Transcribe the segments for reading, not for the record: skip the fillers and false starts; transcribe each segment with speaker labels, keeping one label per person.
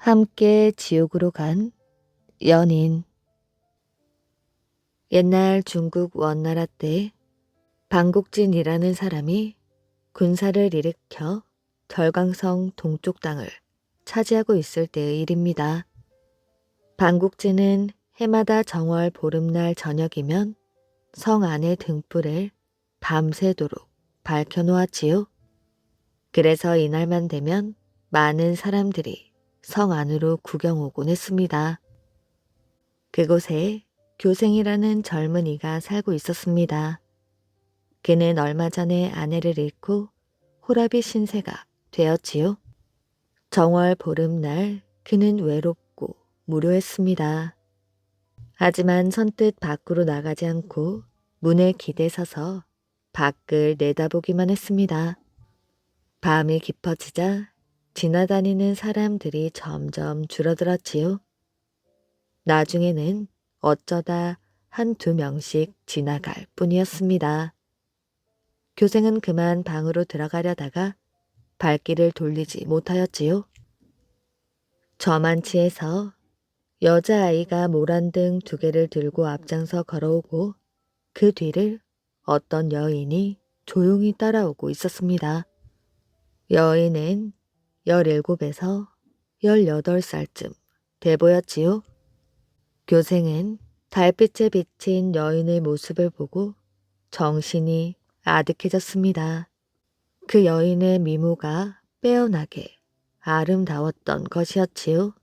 Speaker 1: 함께 지옥으로 간 연인. 옛날 중국 원나라 때 방국진이라는 사람이 군사를 일으켜 결강성 동쪽 땅을 차지하고 있을 때의 일입니다. 방국진은 해마다 정월 보름날 저녁이면 성 안의 등불을 밤새도록 밝혀놓았지요. 그래서 이날만 되면 많은 사람들이 성 안으로 구경 오곤 했습니다. 그곳에 교생이라는 젊은이가 살고 있었습니다. 그는 얼마 전에 아내를 잃고 호라비 신세가 되었지요. 정월 보름날 그는 외롭고 무료했습니다. 하지만 선뜻 밖으로 나가지 않고 문에 기대서서 밖을 내다보기만 했습니다. 밤이 깊어지자 지나다니는 사람들이 점점 줄어들었지요. 나중에는 어쩌다 한두 명씩 지나갈 뿐이었습니다. 교생은 그만 방으로 들어가려다가 발길을 돌리지 못하였지요. 저만치에서 여자아이가 모란등 2개를 들고 앞장서 걸어오고 그 뒤를 어떤 여인이 조용히 따라오고 있었습니다. 여인은 17에서 18살쯤 돼 보였지요. 교생은 달빛에 비친 여인의 모습을 보고 정신이 아득해졌습니다. 그 여인의 미모가 빼어나게 아름다웠던 것이었지요.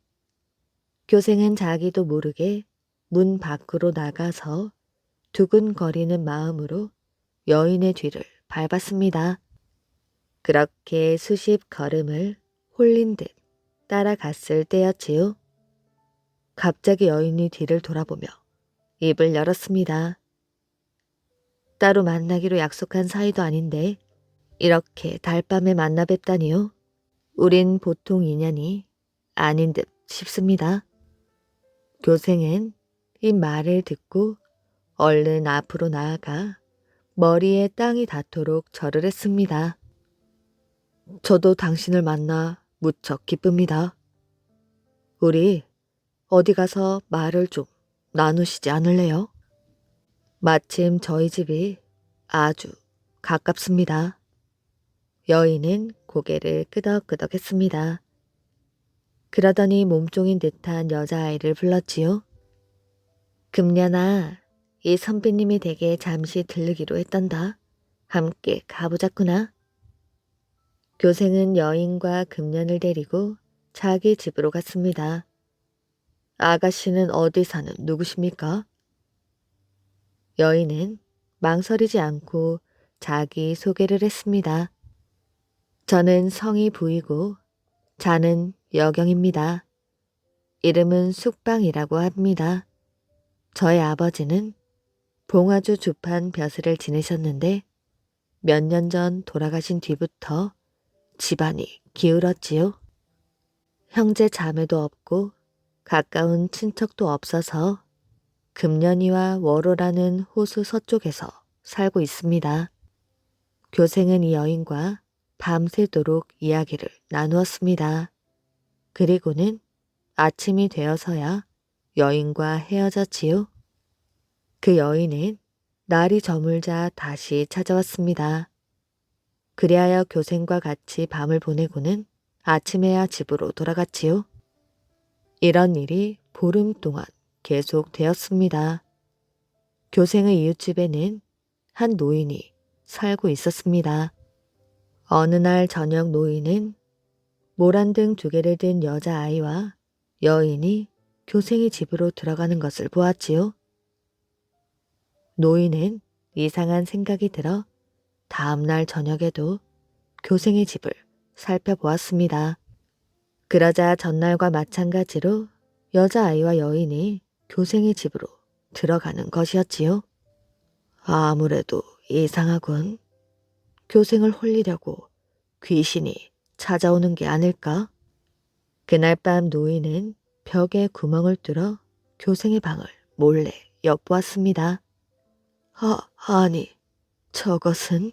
Speaker 1: 교생은 자기도 모르게 문 밖으로 나가서 두근거리는 마음으로 여인의 뒤를 밟았습니다. 그렇게 수십 걸음을 홀린 듯 따라갔을 때였지요. 갑자기 여인이 뒤를 돌아보며 입을 열었습니다. 따로 만나기로 약속한 사이도 아닌데 이렇게 달밤에 만나 뵙다니요. 우린 보통 인연이 아닌 듯 싶습니다. 교생은 이 말을 듣고 얼른 앞으로 나아가 머리에 땅이 닿도록 절을 했습니다. 저도 당신을 만나 무척 기쁩니다. 우리 어디 가서 말을 좀 나누시지 않을래요? 마침 저희 집이 아주 가깝습니다. 여인은 고개를 끄덕끄덕 했습니다. 그러더니 몸종인 듯한 여자아이를 불렀지요. 금년아, 이 선비님이 댁에 잠시 들르기로 했단다. 함께 가보자꾸나. 교생은 여인과 금년을 데리고 자기 집으로 갔습니다. 아가씨는 어디 사는 누구십니까? 여인은 망설이지 않고 자기 소개를 했습니다. 저는 성이 부이고 자는 여경입니다. 이름은 숙방이라고 합니다. 저의 아버지는 봉화주 주판 벼슬을 지내셨는데 몇 년 전 돌아가신 뒤부터 집안이 기울었지요. 형제 자매도 없고 가까운 친척도 없어서 금년이와 월호라는 호수 서쪽에서 살고 있습니다. 교생은 이 여인과 밤새도록 이야기를 나누었습니다. 그리고는 아침이 되어서야 여인과 헤어졌지요. 그 여인은 날이 저물자 다시 찾아왔습니다. 그리하여 교생과 같이 밤을 보내고는 아침에야 집으로 돌아갔지요. 이런 일이 보름 동안 계속되었습니다. 교생의 이웃집에는 한 노인이 살고 있었습니다. 어느 날 저녁 노인은 모란등 2개를 든 여자아이와 여인이 교생의 집으로 들어가는 것을 보았지요. 노인은 이상한 생각이 들어 다음 날 저녁에도 교생의 집을 살펴보았습니다. 그러자 전날과 마찬가지로 여자아이와 여인이 교생의 집으로 들어가는 것이었지요. 아무래도 이상하군. 교생을 홀리려고 귀신이 찾아오는 게 아닐까? 그날 밤 노인은 벽에 구멍을 뚫어 교생의 방을 몰래 엿보았습니다. 아니, 저것은?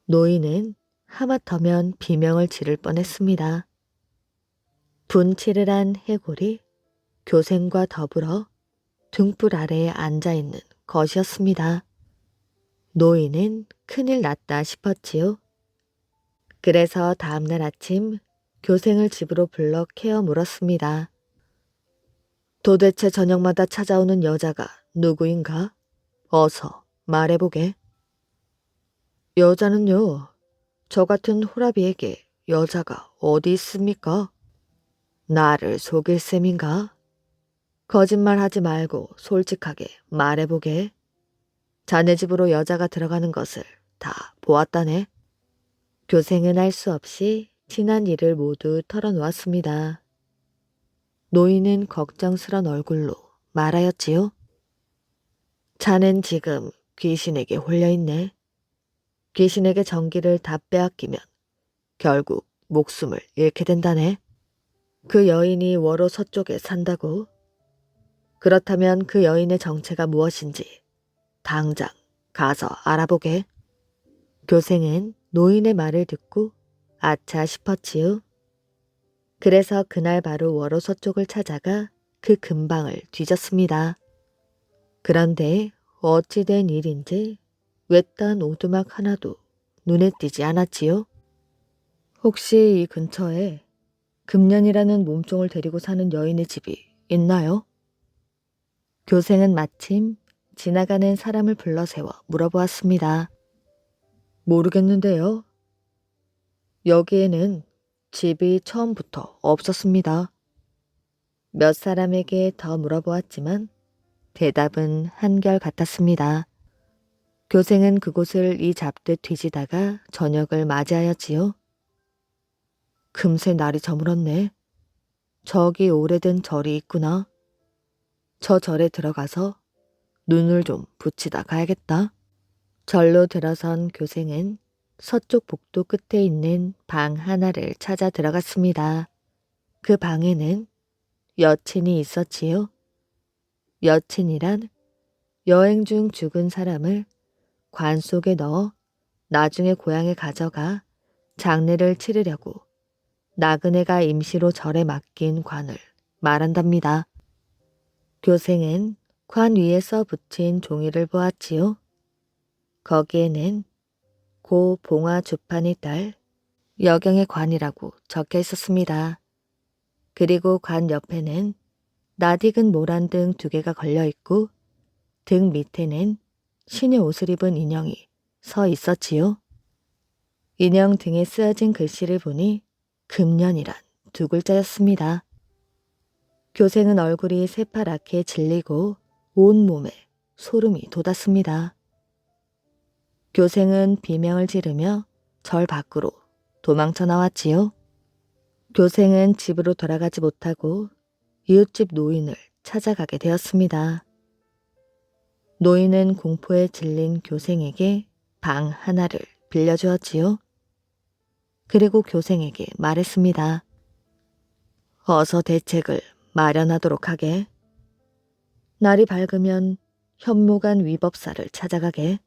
Speaker 1: 노인은 하마터면 비명을 지를 뻔했습니다. 분치르란 해골이 교생과 더불어 등불 아래에 앉아있는 것이었습니다. 노인은 큰일 났다 싶었지요. 그래서 다음날 아침 교생을 집으로 불러 케어 물었습니다. 도대체 저녁마다 찾아오는 여자가 누구인가? 어서 말해보게. 여자는요, 저 같은 호라비에게 여자가 어디 있습니까? 나를 속일 셈인가? 거짓말하지 말고 솔직하게 말해보게. 자네 집으로 여자가 들어가는 것을 다 보았다네. 교생은 할 수 없이 지난 일을 모두 털어놓았습니다. 노인은 걱정스런 얼굴로 말하였지요. 자넨 지금 귀신에게 홀려있네. 귀신에게 전기를 다 빼앗기면 결국 목숨을 잃게 된다네. 그 여인이 워로 서쪽에 산다고? 그렇다면 그 여인의 정체가 무엇인지 당장 가서 알아보게. 교생은 노인의 말을 듣고 아차 싶었지요. 그래서 그날 바로 워로 서쪽을 찾아가 그 근방을 뒤졌습니다. 그런데 어찌된 일인지 외딴 오두막 하나도 눈에 띄지 않았지요. 혹시 이 근처에 금년이라는 몸종을 데리고 사는 여인의 집이 있나요? 교생은 마침 지나가는 사람을 불러 세워 물어보았습니다. 모르겠는데요. 여기에는 집이 처음부터 없었습니다. 몇 사람에게 더 물어보았지만 대답은 한결같았습니다. 교생은 그곳을 이 잡듯 뒤지다가 저녁을 맞이하였지요. 금세 날이 저물었네. 저기 오래된 절이 있구나. 저 절에 들어가서 눈을 좀 붙이다 가야겠다. 절로 들어선 교생은 서쪽 복도 끝에 있는 방 하나를 찾아 들어갔습니다. 그 방에는 여친이 있었지요. 여친이란 여행 중 죽은 사람을 관 속에 넣어 나중에 고향에 가져가 장례를 치르려고 나그네가 임시로 절에 맡긴 관을 말한답니다. 교생은 관 위에 써 붙인 종이를 보았지요. 거기에는 고 봉화 주판의 딸 여경의 관이라고 적혀 있었습니다. 그리고 관 옆에는 낯익은 모란 등 2개가 걸려 있고 등 밑에는 신의 옷을 입은 인형이 서 있었지요. 인형 등에 쓰여진 글씨를 보니 금년이란 2글자였습니다. 교생은 얼굴이 새파랗게 질리고 온몸에 소름이 돋았습니다. 교생은 비명을 지르며 절 밖으로 도망쳐 나왔지요. 교생은 집으로 돌아가지 못하고 이웃집 노인을 찾아가게 되었습니다. 노인은 공포에 질린 교생에게 방 하나를 빌려주었지요. 그리고 교생에게 말했습니다. 어서 대책을 마련하도록 하게. 날이 밝으면 현무관 위법사를 찾아가게.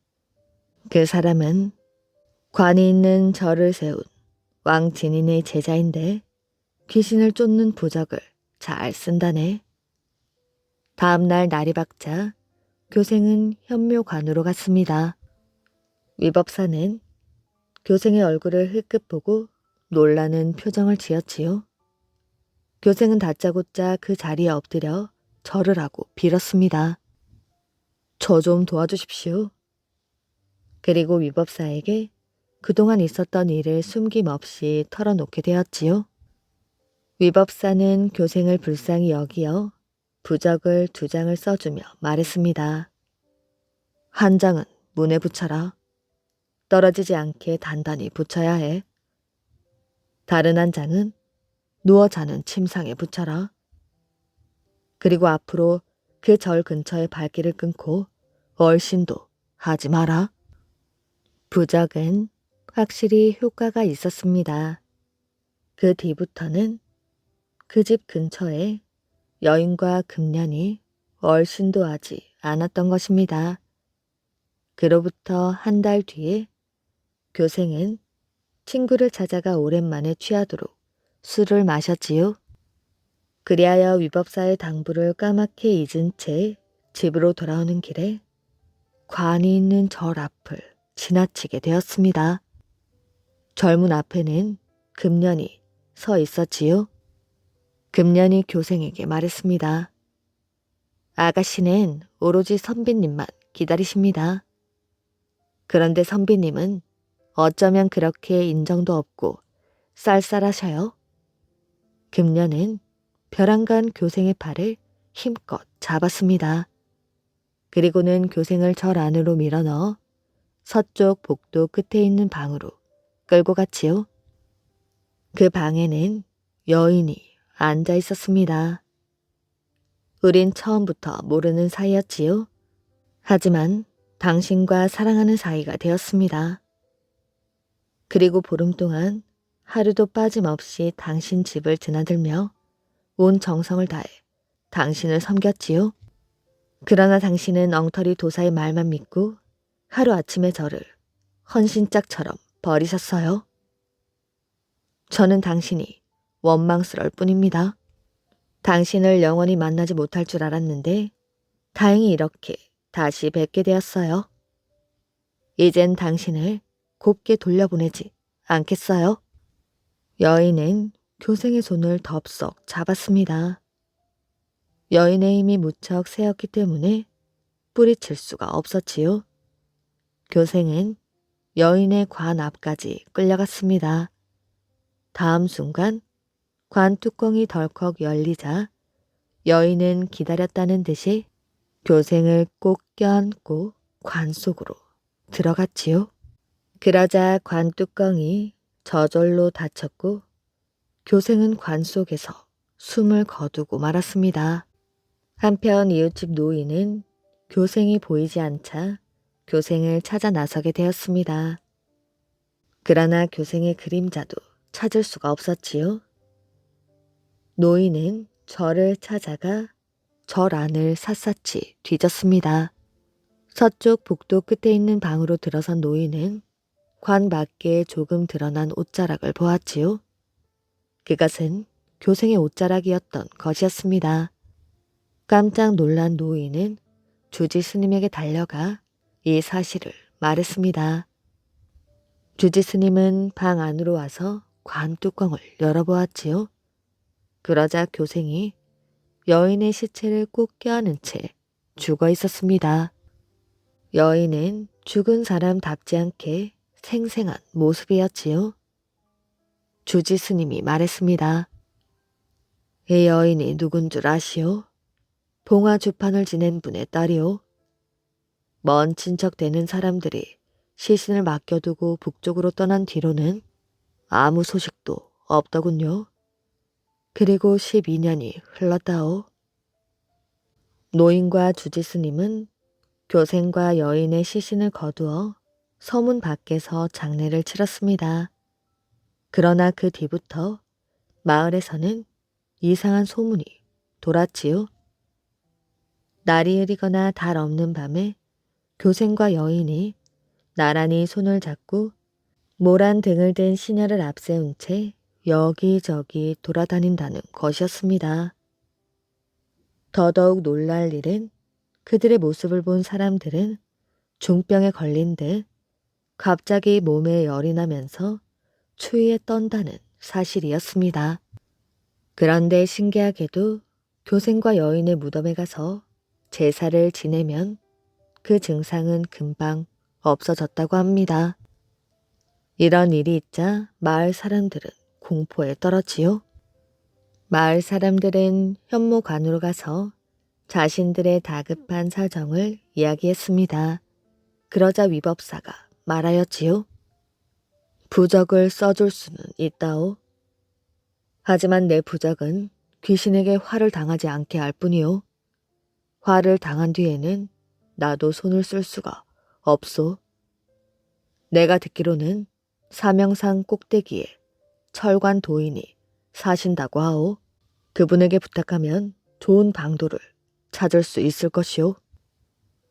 Speaker 1: 그 사람은 관이 있는 절을 세운 왕진인의 제자인데 귀신을 쫓는 부적을 잘 쓴다네. 다음날 날이 밝자 교생은 현묘관으로 갔습니다. 위법사는 교생의 얼굴을 흘끗 보고 놀라는 표정을 지었지요. 교생은 다짜고짜 그 자리에 엎드려 절을 하고 빌었습니다. 저 좀 도와주십시오. 그리고 위법사에게 그동안 있었던 일을 숨김없이 털어놓게 되었지요. 위법사는 교생을 불쌍히 여기어 부적을 2장을 써주며 말했습니다. 한 장은 문에 붙여라. 떨어지지 않게 단단히 붙여야 해. 다른 한 장은 누워 자는 침상에 붙여라. 그리고 앞으로 그 절 근처에 발길을 끊고 얼씬도 하지 마라. 부적은 확실히 효과가 있었습니다. 그 뒤부터는 그 집 근처에 여인과 금년이 얼씬도 하지 않았던 것입니다. 그로부터 한 달 뒤에 교생은 친구를 찾아가 오랜만에 취하도록 술을 마셨지요. 그리하여 위법사의 당부를 까맣게 잊은 채 집으로 돌아오는 길에 관이 있는 절 앞을 지나치게 되었습니다. 절문 앞에는 금년이 서 있었지요. 금년이 교생에게 말했습니다. 아가씨는 오로지 선비님만 기다리십니다. 그런데 선비님은 어쩌면 그렇게 인정도 없고 쌀쌀하셔요. 금년은 벼랑간 교생의 팔을 힘껏 잡았습니다. 그리고는 교생을 절 안으로 밀어넣어 서쪽 복도 끝에 있는 방으로 끌고 갔지요. 그 방에는 여인이 앉아 있었습니다. 우린 처음부터 모르는 사이였지요. 하지만 당신과 사랑하는 사이가 되었습니다. 그리고 보름 동안 하루도 빠짐없이 당신 집을 드나들며 온 정성을 다해 당신을 섬겼지요. 그러나 당신은 엉터리 도사의 말만 믿고 하루아침에 저를 헌신짝처럼 버리셨어요. 저는 당신이 원망스러울 뿐입니다. 당신을 영원히 만나지 못할 줄 알았는데 다행히 이렇게 다시 뵙게 되었어요. 이젠 당신을 곱게 돌려보내지 않겠어요? 여인은 교생의 손을 덥석 잡았습니다. 여인의 힘이 무척 세었기 때문에 뿌리칠 수가 없었지요. 교생은 여인의 관 앞까지 끌려갔습니다. 다음 순간 관 뚜껑이 덜컥 열리자 여인은 기다렸다는 듯이 교생을 꼭 껴안고 관 속으로 들어갔지요. 그러자 관 뚜껑이 저절로 닫혔고 교생은 관 속에서 숨을 거두고 말았습니다. 한편 이웃집 노인은 교생이 보이지 않자 교생을 찾아 나서게 되었습니다. 그러나 교생의 그림자도 찾을 수가 없었지요. 노인은 절을 찾아가 절 안을 샅샅이 뒤졌습니다. 서쪽 복도 끝에 있는 방으로 들어선 노인은 관 밖에 조금 드러난 옷자락을 보았지요. 그것은 교생의 옷자락이었던 것이었습니다. 깜짝 놀란 노인은 주지 스님에게 달려가 이 사실을 말했습니다. 주지 스님은 방 안으로 와서 관 뚜껑을 열어보았지요. 그러자 교생이 여인의 시체를 꼭 껴안은 채 죽어 있었습니다. 여인은 죽은 사람답지 않게 생생한 모습이었지요. 주지 스님이 말했습니다. 이 여인이 누군 줄 아시오? 봉화 주판을 지낸 분의 딸이오. 먼 친척 되는 사람들이 시신을 맡겨두고 북쪽으로 떠난 뒤로는 아무 소식도 없더군요. 그리고 12년이 흘렀다오. 노인과 주지 스님은 교생과 여인의 시신을 거두어 서문 밖에서 장례를 치렀습니다. 그러나 그 뒤부터 마을에서는 이상한 소문이 돌았지요. 날이 흐리거나 달 없는 밤에 교생과 여인이 나란히 손을 잡고 모란 등을 든 시녀를 앞세운 채 여기저기 돌아다닌다는 것이었습니다. 더더욱 놀랄 일은 그들의 모습을 본 사람들은 중병에 걸린 듯 갑자기 몸에 열이 나면서 추위에 떤다는 사실이었습니다. 그런데 신기하게도 교생과 여인의 무덤에 가서 제사를 지내면 그 증상은 금방 없어졌다고 합니다. 이런 일이 있자 마을 사람들은 공포에 떨었지요. 마을 사람들은 현모관으로 가서 자신들의 다급한 사정을 이야기했습니다. 그러자 위법사가 말하였지요. 부적을 써줄 수는 있다오. 하지만 내 부적은 귀신에게 화를 당하지 않게 할 뿐이오. 화를 당한 뒤에는 나도 손을 쓸 수가 없소. 내가 듣기로는 사명산 꼭대기에 철관 도인이 사신다고 하오. 그분에게 부탁하면 좋은 방도를 찾을 수 있을 것이오.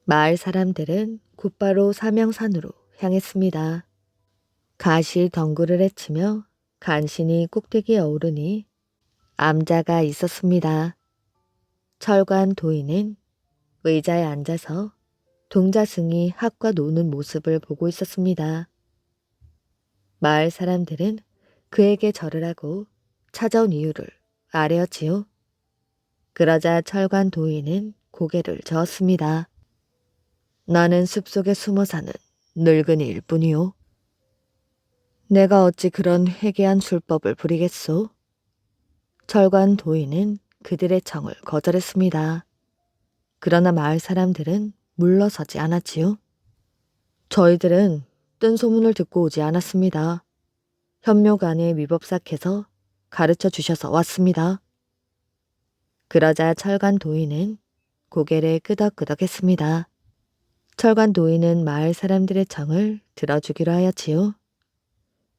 Speaker 1: 마을 사람들은 곧바로 사명산으로 향했습니다. 가시 덩굴을 헤치며 간신히 꼭대기에 오르니 암자가 있었습니다. 철관 도인은 의자에 앉아서 동자승이 학과 노는 모습을 보고 있었습니다. 마을 사람들은 그에게 절을 하고 찾아온 이유를 아뢰었지요. 그러자 철관 도인은 고개를 저었습니다. 나는 숲속에 숨어 사는 늙은이일 뿐이요. 내가 어찌 그런 회개한 술법을 부리겠소? 철관 도인은 그들의 청을 거절했습니다. 그러나 마을 사람들은 물러서지 않았지요. 저희들은 뜬 소문을 듣고 오지 않았습니다. 현묘관의 위법사께서 가르쳐 주셔서 왔습니다. 그러자 철관 도인은 고개를 끄덕끄덕했습니다. 철관 도인은 마을 사람들의 청을 들어주기로 하였지요.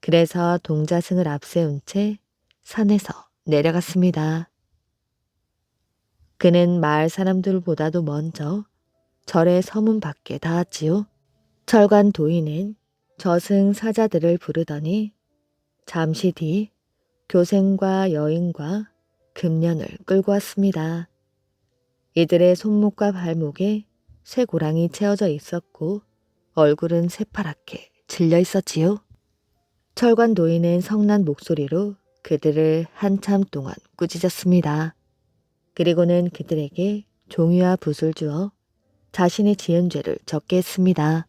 Speaker 1: 그래서 동자승을 앞세운 채 산에서 내려갔습니다. 그는 마을 사람들보다도 먼저 절의 서문 밖에 닿았지요. 철관 도인은 저승 사자들을 부르더니 잠시 뒤 교생과 여인과 금년을 끌고 왔습니다. 이들의 손목과 발목에 쇠고랑이 채워져 있었고 얼굴은 새파랗게 질려 있었지요. 철관 도인은 성난 목소리로 그들을 한참 동안 꾸짖었습니다. 그리고는 그들에게 종이와 붓을 주어 자신이 지은 죄를 적게 했습니다.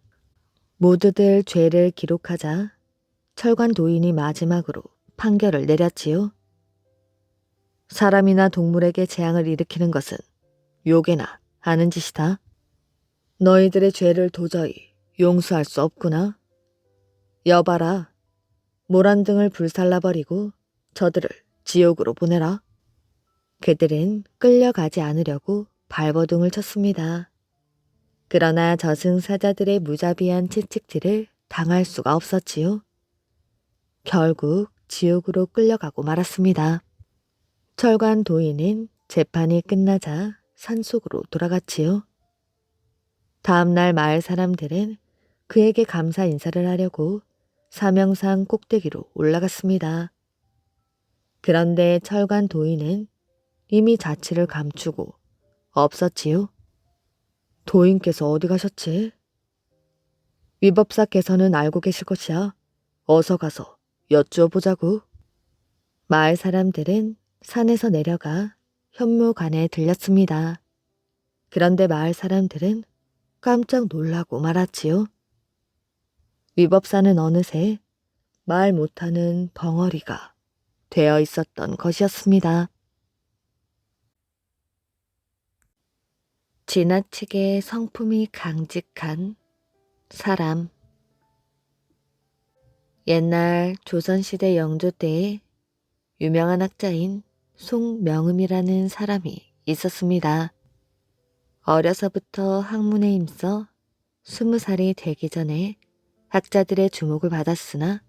Speaker 1: 모두들 죄를 기록하자 철관 도인이 마지막으로 판결을 내렸지요. 사람이나 동물에게 재앙을 일으키는 것은 요괴나 하는 짓이다. 너희들의 죄를 도저히 용서할 수 없구나. 여봐라. 모란등을 불살라버리고 저들을 지옥으로 보내라. 그들은 끌려가지 않으려고 발버둥을 쳤습니다. 그러나 저승사자들의 무자비한 채찍질을 당할 수가 없었지요. 결국 지옥으로 끌려가고 말았습니다. 철관 도인은 재판이 끝나자 산속으로 돌아갔지요. 다음날 마을 사람들은 그에게 감사 인사를 하려고 사명산 꼭대기로 올라갔습니다. 그런데 철관 도인은 이미 자취를 감추고 없었지요. 도인께서 어디 가셨지? 위법사께서는 알고 계실 것이야. 어서 가서 여쭈어 보자고. 마을 사람들은 산에서 내려가 현무관에 들렸습니다. 그런데 마을 사람들은 깜짝 놀라고 말았지요. 위법사는 어느새 말 못하는 벙어리가 되어 있었던 것이었습니다. 지나치게 성품이 강직한 사람. 옛날 조선시대 영조 때에 유명한 학자인 송명음이라는 사람이 있었습니다. 어려서부터 학문에 힘써 20살이 되기 전에 학자들의 주목을 받았으나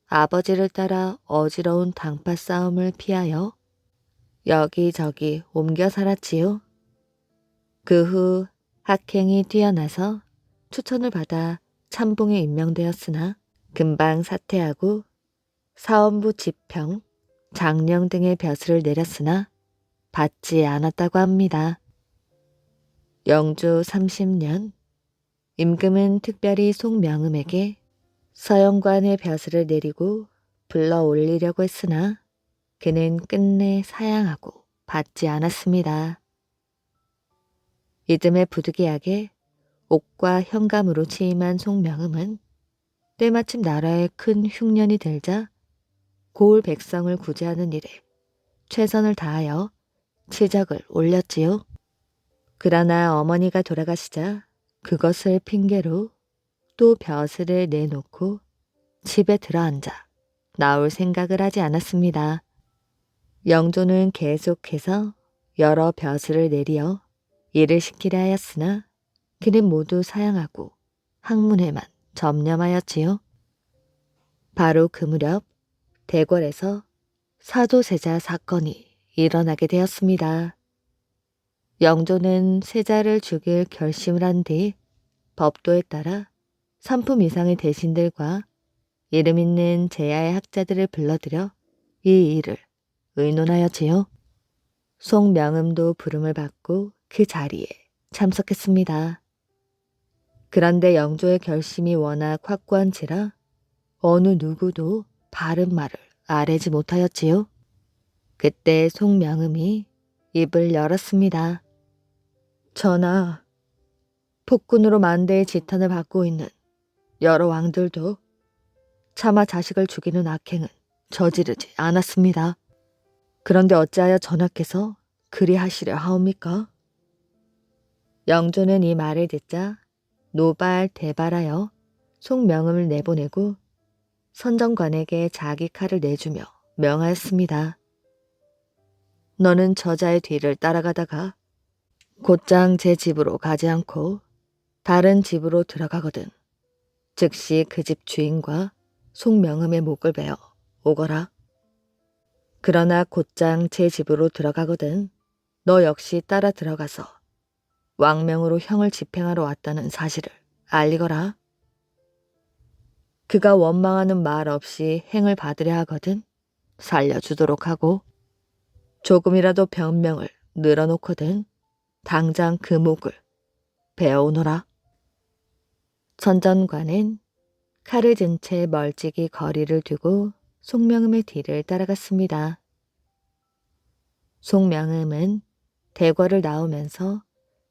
Speaker 1: 아버지를 따라 어지러운 당파 싸움을 피하여 여기저기 옮겨 살았지요. 그 후 학행이 뛰어나서 추천을 받아 참봉에 임명되었으나 금방 사퇴하고 사원부 지평, 장령 등의 벼슬을 내렸으나 받지 않았다고 합니다. 영조 30년 임금은 특별히 송명음에게 서영관의 벼슬을 내리고 불러 올리려고 했으나 그는 끝내 사양하고 받지 않았습니다. 이듬해 부득이하게 옥과 현감으로 취임한 송명음은 때마침 나라에 큰 흉년이 들자 고을 백성을 구제하는 일에 최선을 다하여 치적을 올렸지요. 그러나 어머니가 돌아가시자 그것을 핑계로 또 벼슬을 내놓고 집에 들어앉아 나올 생각을 하지 않았습니다. 영조는 계속해서 여러 벼슬을 내리어 일을 시키려 하였으나 그는 모두 사양하고 학문에만 전념하였지요. 바로 그 무렵 대궐에서 사도세자 사건이 일어나게 되었습니다. 영조는 세자를 죽일 결심을 한 뒤 법도에 따라 3품 이상의 대신들과 이름 있는 제야의 학자들을 불러들여 이 일을 의논하였지요. 송명음도 부름을 받고 그 자리에 참석했습니다. 그런데 영조의 결심이 워낙 확고한지라 어느 누구도 바른 말을 아뢰지 못하였지요. 그때 송명음이 입을 열었습니다. 전하, 폭군으로 만대의 지탄을 받고 있는 여러 왕들도 차마 자식을 죽이는 악행은 저지르지 않았습니다. 그런데 어찌하여 전하께서 그리하시려 하옵니까? 영조는 이 말을 듣자 노발대발하여 송명음을 내보내고 선정관에게 자기 칼을 내주며 명하였습니다. 너는 저자의 뒤를 따라가다가 곧장 제 집으로 가지 않고 다른 집으로 들어가거든 즉시 그 집 주인과 송명음의 목을 베어 오거라. 그러나 곧장 제 집으로 들어가거든 너 역시 따라 들어가서 왕명으로 형을 집행하러 왔다는 사실을 알리거라. 그가 원망하는 말 없이 행을 받으려 하거든 살려주도록 하고 조금이라도 변명을 늘어놓거든 당장 그 목을 베어오너라. 선전관은 칼을 든 채 멀찍이 거리를 두고 송명음의 뒤를 따라갔습니다. 송명음은 대궐을 나오면서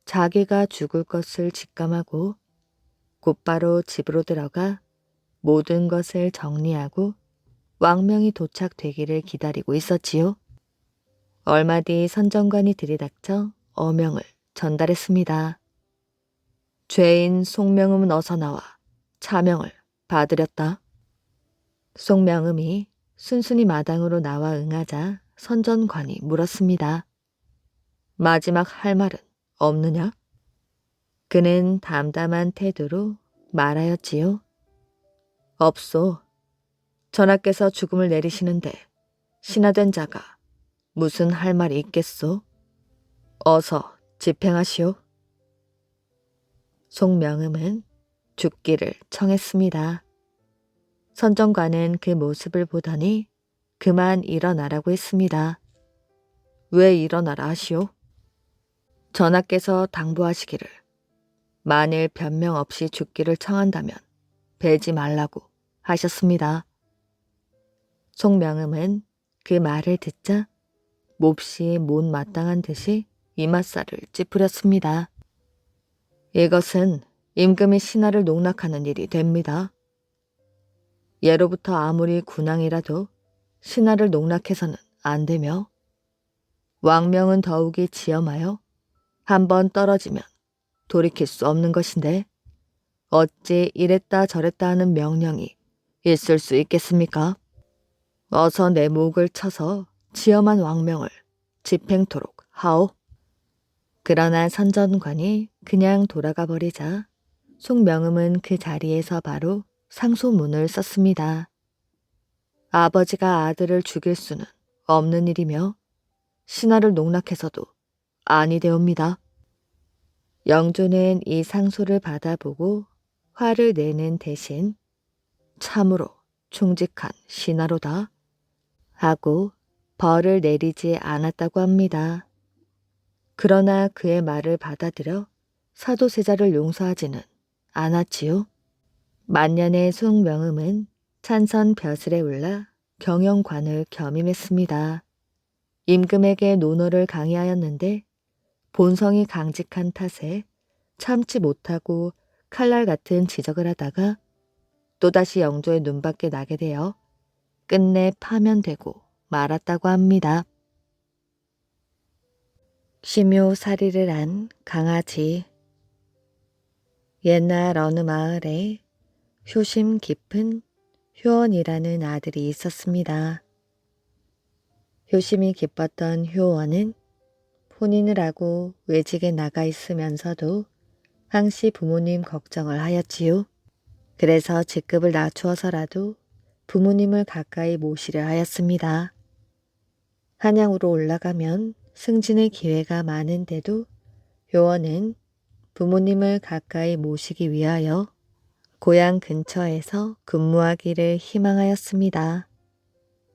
Speaker 1: 자기가 죽을 것을 직감하고 곧바로 집으로 들어가 모든 것을 정리하고 왕명이 도착되기를 기다리고 있었지요. 얼마 뒤 선정관이 들이닥쳐 어명을 전달했습니다. 죄인 송명음은 어서 나와 차명을 받으렸다. 송명음이 순순히 마당으로 나와 응하자 선전관이 물었습니다. 마지막 할 말은 없느냐? 그는 담담한 태도로 말하였지요. 없소. 전하께서 죽음을 내리시는데 신하된 자가 무슨 할 말이 있겠소? 어서 집행하시오. 송명음은 죽기를 청했습니다. 선정관은 그 모습을 보더니 그만 일어나라고 했습니다. 왜 일어나라 하시오? 전하께서 당부하시기를 만일 변명 없이 죽기를 청한다면 베지 말라고 하셨습니다. 송명음은 그 말을 듣자 몹시 못마땅한 듯이 이맛살을 찌푸렸습니다. 이것은 임금이 신하를 농락하는 일이 됩니다. 예로부터 아무리 군왕이라도 신하를 농락해서는 안 되며 왕명은 더욱이 지엄하여 한번 떨어지면 돌이킬 수 없는 것인데 어찌 이랬다 저랬다 하는 명령이 있을 수 있겠습니까? 어서 내 목을 쳐서 지엄한 왕명을 집행토록 하오. 그러나 선전관이 그냥 돌아가 버리자 송명음은 그 자리에서 바로 상소문을 썼습니다. 아버지가 아들을 죽일 수는 없는 일이며 신하를 농락해서도 아니 되옵니다. 영조는 이 상소를 받아보고 화를 내는 대신 참으로 충직한 신하로다 하고 벌을 내리지 않았다고 합니다. 그러나 그의 말을 받아들여 사도세자를 용서하지는 않았지요. 만년의 송명음은 찬선 벼슬에 올라 경영관을 겸임했습니다. 임금에게 논어를 강의하였는데 본성이 강직한 탓에 참지 못하고 칼날 같은 지적을 하다가 또다시 영조의 눈밖에 나게 되어 끝내 파면되고 말았다고 합니다. 심요살이를 한 강아지. 옛날 어느 마을에 효심 깊은 효원이라는 아들이 있었습니다. 효심이 기뻤던 효원은 혼인을 하고 외직에 나가 있으면서도 항시 부모님 걱정을 하였지요. 그래서 직급을 낮추어서라도 부모님을 가까이 모시려 하였습니다. 한양으로 올라가면 승진의 기회가 많은데도 효원은 부모님을 가까이 모시기 위하여 고향 근처에서 근무하기를 희망하였습니다.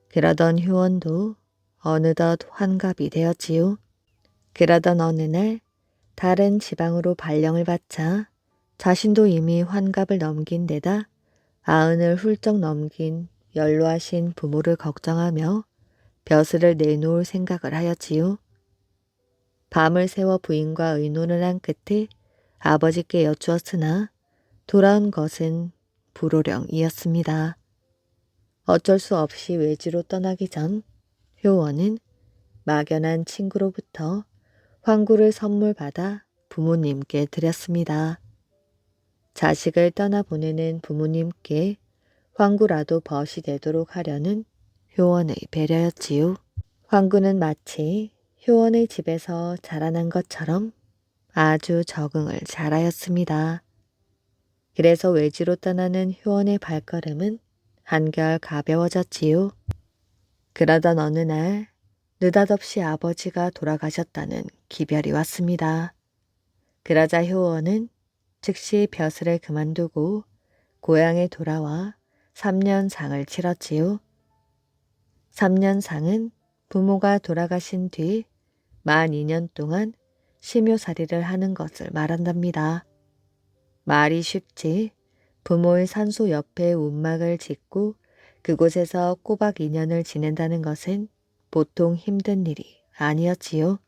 Speaker 1: 그러던 효원도 어느덧 환갑이 되었지요. 그러던 어느 날 다른 지방으로 발령을 받자 자신도 이미 환갑을 넘긴 데다 90을 훌쩍 넘긴 연로하신 부모를 걱정하며 벼슬을 내놓을 생각을 하였지요. 밤을 새워 부인과 의논을 한 끝에 아버지께 여쭈었으나 돌아온 것은 불호령이었습니다. 어쩔 수 없이 외지로 떠나기 전 효원은 막연한 친구로부터 황구를 선물 받아 부모님께 드렸습니다. 자식을 떠나보내는 부모님께 황구라도 벗이 되도록 하려는 효원의 배려였지요. 황구는 마치 효원의 집에서 자라난 것처럼 아주 적응을 잘하였습니다. 그래서 외지로 떠나는 효원의 발걸음은 한결 가벼워졌지요. 그러던 어느 날 느닷없이 아버지가 돌아가셨다는 기별이 왔습니다. 그러자 효원은 즉시 벼슬을 그만두고 고향에 돌아와 3년상을 치렀지요. 3년상은 부모가 돌아가신 뒤 만 2년 동안 심요살이를 하는 것을 말한답니다. 말이 쉽지 부모의 산소 옆에 움막을 짓고 그곳에서 꼬박 2년을 지낸다는 것은 보통 힘든 일이 아니었지요.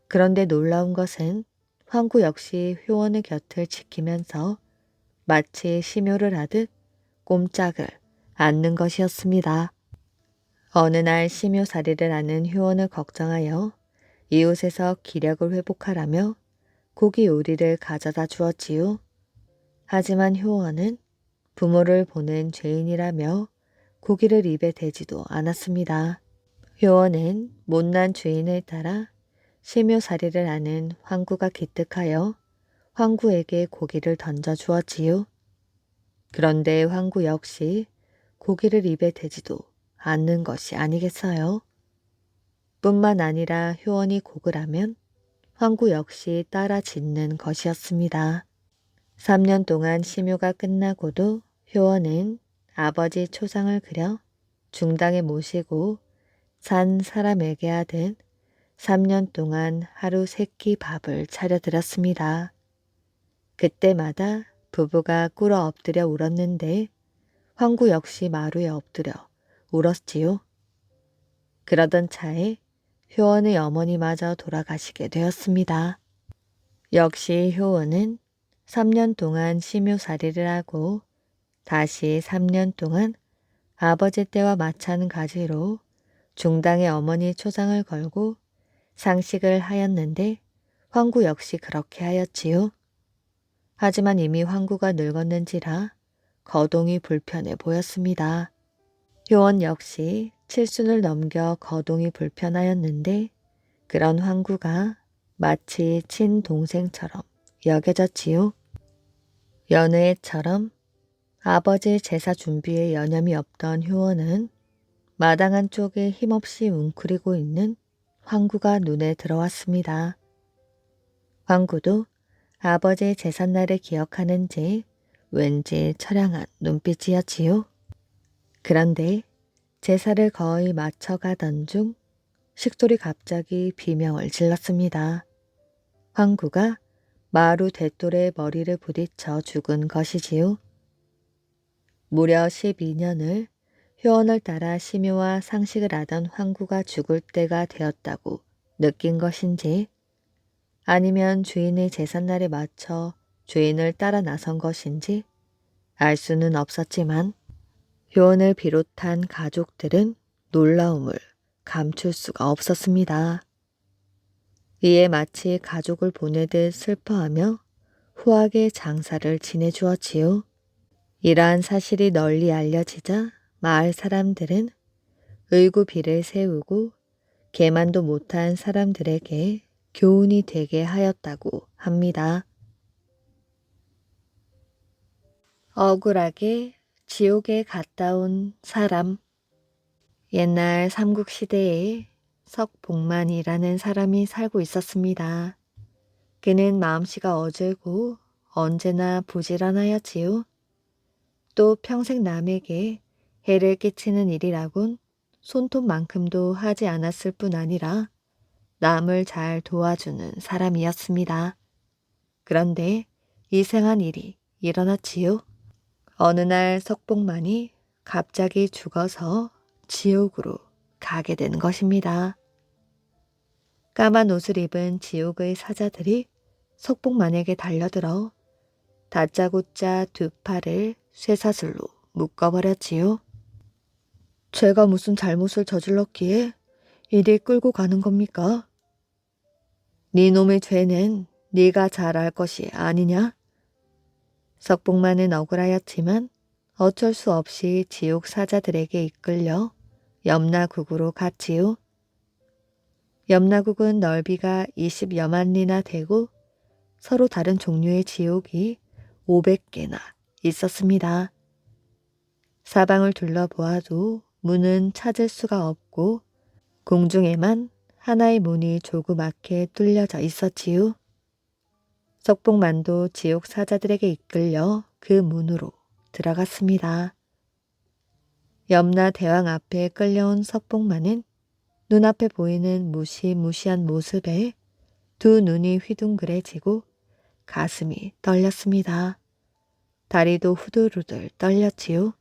Speaker 1: 그런데 놀라운 것은 황구 역시 효원의 곁을 지키면서 마치 심요를 하듯 꼼짝을 않는 것이었습니다. 어느 날 심요살이를 하는 효원을 걱정하여 이웃에서 기력을 회복하라며 고기 요리를 가져다 주었지요. 하지만 효원은 부모를 보는 죄인이라며 고기를 입에 대지도 않았습니다. 효원은 못난 주인을 따라 심요살이를 하는 황구가 기특하여 황구에게 고기를 던져 주었지요. 그런데 황구 역시 고기를 입에 대지도 않는 것이 아니겠어요? 뿐만 아니라 효원이 곡을 하면 황구 역시 따라 짓는 것이었습니다. 3년 동안 심요가 끝나고도 효원은 아버지 초상을 그려 중당에 모시고 산 사람에게 하듯 3년 동안 하루 3끼 밥을 차려드렸습니다. 그때마다 부부가 꿇어 엎드려 울었는데 황구 역시 마루에 엎드려 울었지요. 그러던 차에 효원의 어머니마저 돌아가시게 되었습니다. 역시 효원은 3년 동안 심요살이를 하고 다시 3년 동안 아버지 때와 마찬가지로 중당의 어머니 초상을 걸고 상식을 하였는데 황구 역시 그렇게 하였지요. 하지만 이미 황구가 늙었는지라 거동이 불편해 보였습니다. 효원 역시 칠순을 넘겨 거동이 불편하였는데 그런 황구가 마치 친동생처럼 여겨졌지요. 여느 해처럼 아버지 제사 준비에 여념이 없던 효원은 마당 한쪽에 힘없이 웅크리고 있는 황구가 눈에 들어왔습니다. 황구도 아버지의 제삿날을 기억하는지 왠지 처량한 눈빛이었지요. 그런데 제사를 거의 마쳐가던 중 식솔이 갑자기 비명을 질렀습니다. 황구가 마루 대돌에 머리를 부딪혀 죽은 것이지요. 무려 12년을 효원을 따라 심요와 상식을 하던 황구가 죽을 때가 되었다고 느낀 것인지 아니면 주인의 제삿날에 맞춰 주인을 따라 나선 것인지 알 수는 없었지만 효원을 비롯한 가족들은 놀라움을 감출 수가 없었습니다. 이에 마치 가족을 보내듯 슬퍼하며 후하게 장사를 지내주었지요. 이러한 사실이 널리 알려지자 마을 사람들은 의구비를 세우고 계만도 못한 사람들에게 교훈이 되게 하였다고 합니다. 억울하게 지옥에 갔다 온 사람. 옛날 삼국시대에 석복만이라는 사람이 살고 있었습니다. 그는 마음씨가 어질고 언제나 부지런하였지요. 또 평생 남에게 해를 끼치는 일이라곤 손톱만큼도 하지 않았을 뿐 아니라 남을 잘 도와주는 사람이었습니다. 그런데 이상한 일이 일어났지요. 어느 날 석봉만이 갑자기 죽어서 지옥으로 가게 된 것입니다. 까만 옷을 입은 지옥의 사자들이 석봉만에게 달려들어 다짜고짜 두 팔을 쇠사슬로 묶어버렸지요. 제가 무슨 잘못을 저질렀기에 이리 끌고 가는 겁니까? 네 놈의 죄는 네가 잘 알 것이 아니냐? 석봉만은 억울하였지만 어쩔 수 없이 지옥 사자들에게 이끌려 염라국으로 갔지요. 염라국은 넓이가 20여만 리나 되고 서로 다른 종류의 지옥이 500개나 있었습니다. 사방을 둘러보아도 문은 찾을 수가 없고 공중에만 하나의 문이 조그맣게 뚫려져 있었지요. 석봉만도 지옥 사자들에게 이끌려 그 문으로 들어갔습니다. 염라 대왕 앞에 끌려온 석봉만은 눈앞에 보이는 무시무시한 모습에 두 눈이 휘둥그레지고 가슴이 떨렸습니다. 다리도 후들후들 떨렸지요.